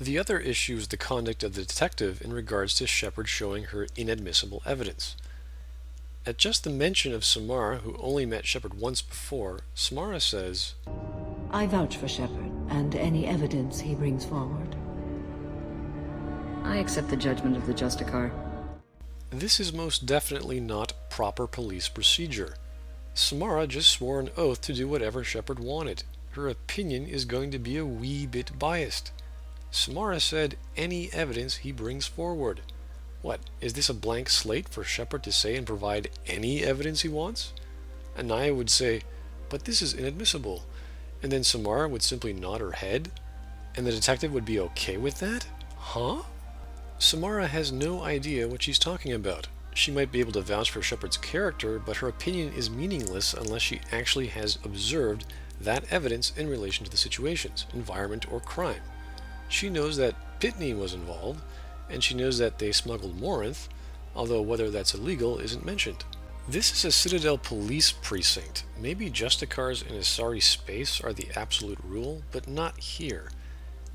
The other issue is the conduct of the detective in regards to Shepard showing her inadmissible evidence. At just the mention of Samara, who only met Shepard once before, Samara says, I vouch for Shepard and any evidence he brings forward. I accept the judgment of the Justicar. This is most definitely not proper police procedure. Samara just swore an oath to do whatever Shepard wanted. Her opinion is going to be a wee bit biased. Samara said any evidence he brings forward. What, is this a blank slate for Shepard to say and provide any evidence he wants? Anaya would say, but this is inadmissible. And then Samara would simply nod her head? And the detective would be okay with that? Huh? Samara has no idea what she's talking about. She might be able to vouch for Shepard's character, but her opinion is meaningless unless she actually has observed that evidence in relation to the situations, environment, or crime. She knows that Pitney was involved, and she knows that they smuggled Morinth, although whether that's illegal isn't mentioned. This is a Citadel police precinct. Maybe Justicars in Asari space are the absolute rule, but not here.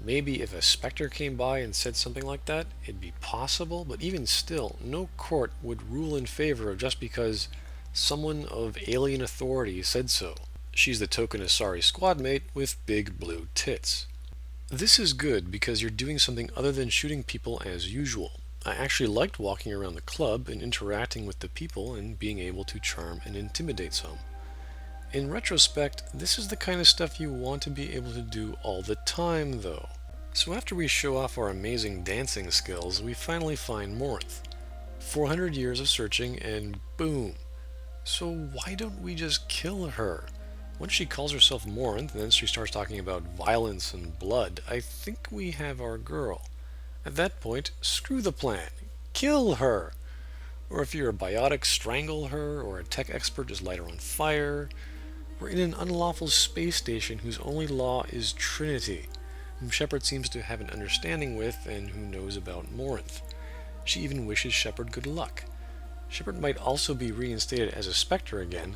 Maybe if a Spectre came by and said something like that, it'd be possible, but even still, no court would rule in favor of just because someone of alien authority said so. She's the token Asari squadmate with big blue tits. This is good because you're doing something other than shooting people as usual. I actually liked walking around the club and interacting with the people and being able to charm and intimidate some. In retrospect, this is the kind of stuff you want to be able to do all the time, though. So after we show off our amazing dancing skills, we finally find Morinth. 400 years of searching and boom. So why don't we just kill her? Once she calls herself Morinth and then she starts talking about violence and blood, I think we have our girl. At that point, screw the plan. Kill her! Or if you're a biotic, strangle her, or a tech expert, just light her on fire. We're in an unlawful space station whose only law is Trinity, whom Shepard seems to have an understanding with and who knows about Morinth. She even wishes Shepard good luck. Shepard might also be reinstated as a Spectre again,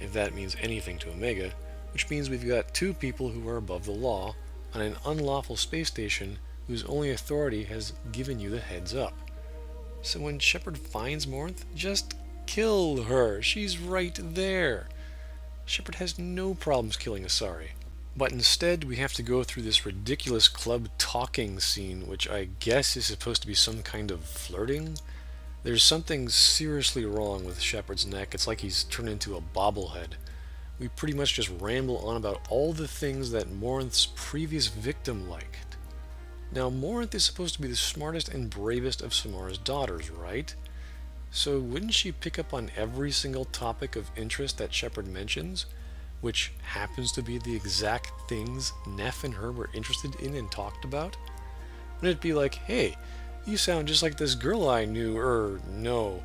if that means anything to Omega, which means we've got two people who are above the law on an unlawful space station whose only authority has given you the heads up. So when Shepard finds Morinth, just kill her. She's right there. Shepard has no problems killing Asari. But instead, we have to go through this ridiculous club talking scene, which I guess is supposed to be some kind of flirting. There's something seriously wrong with Shepard's neck. It's like he's turned into a bobblehead. We pretty much just ramble on about all the things that Morinth's previous victim liked. Now, Morinth is supposed to be the smartest and bravest of Samara's daughters, right? So wouldn't she pick up on every single topic of interest that Shepard mentions, which happens to be the exact things Neff and her were interested in and talked about? Wouldn't it be like, hey, you sound just like this girl I knew, no.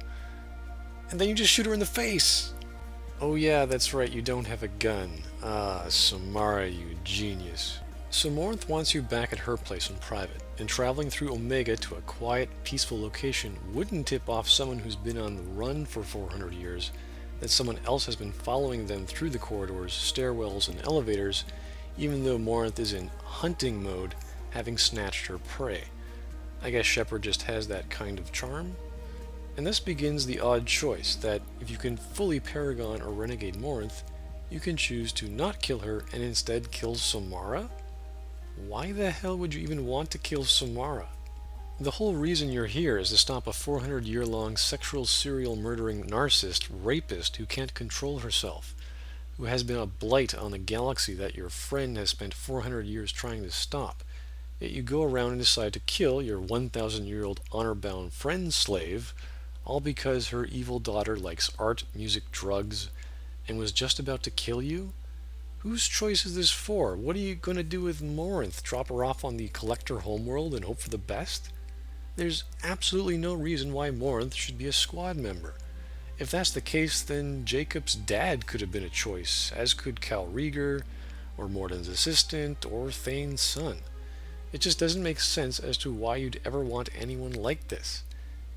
And then you just shoot her in the face. Oh yeah, that's right, you don't have a gun. Ah, Samara, you genius. So Morinth wants you back at her place in private, and traveling through Omega to a quiet, peaceful location wouldn't tip off someone who's been on the run for 400 years that someone else has been following them through the corridors, stairwells, and elevators, even though Morinth is in hunting mode, having snatched her prey. I guess Shepard just has that kind of charm. And thus begins the odd choice that if you can fully paragon or renegade Morinth, you can choose to not kill her and instead kill Samara? Why the hell would you even want to kill Samara? The whole reason you're here is to stop a 400-year-long sexual serial murdering narcissist rapist who can't control herself, who has been a blight on the galaxy that your friend has spent 400 years trying to stop. Yet you go around and decide to kill your 1,000-year-old honor-bound friend slave, all because her evil daughter likes art, music, drugs, and was just about to kill you? Whose choice is this for? What are you going to do with Morinth? Drop her off on the collector homeworld and hope for the best? There's absolutely no reason why Morinth should be a squad member. If that's the case, then Jacob's dad could have been a choice, as could Cal Rieger, or Morden's assistant, or Thane's son. It just doesn't make sense as to why you'd ever want anyone like this.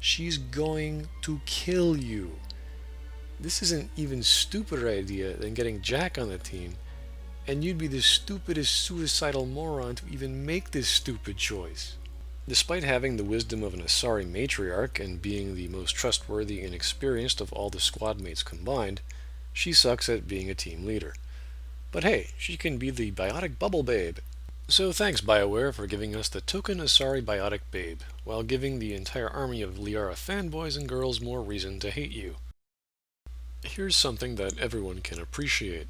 She's going to kill you. This is an even stupider idea than getting Jack on the team, And you'd be the stupidest suicidal moron to even make this stupid choice. Despite having the wisdom of an Asari matriarch and being the most trustworthy and experienced of all the squad mates combined, she sucks at being a team leader. But hey, she can be the biotic bubble babe. So thanks BioWare for giving us the token Asari biotic babe, while giving the entire army of Liara fanboys and girls more reason to hate you. Here's something that everyone can appreciate.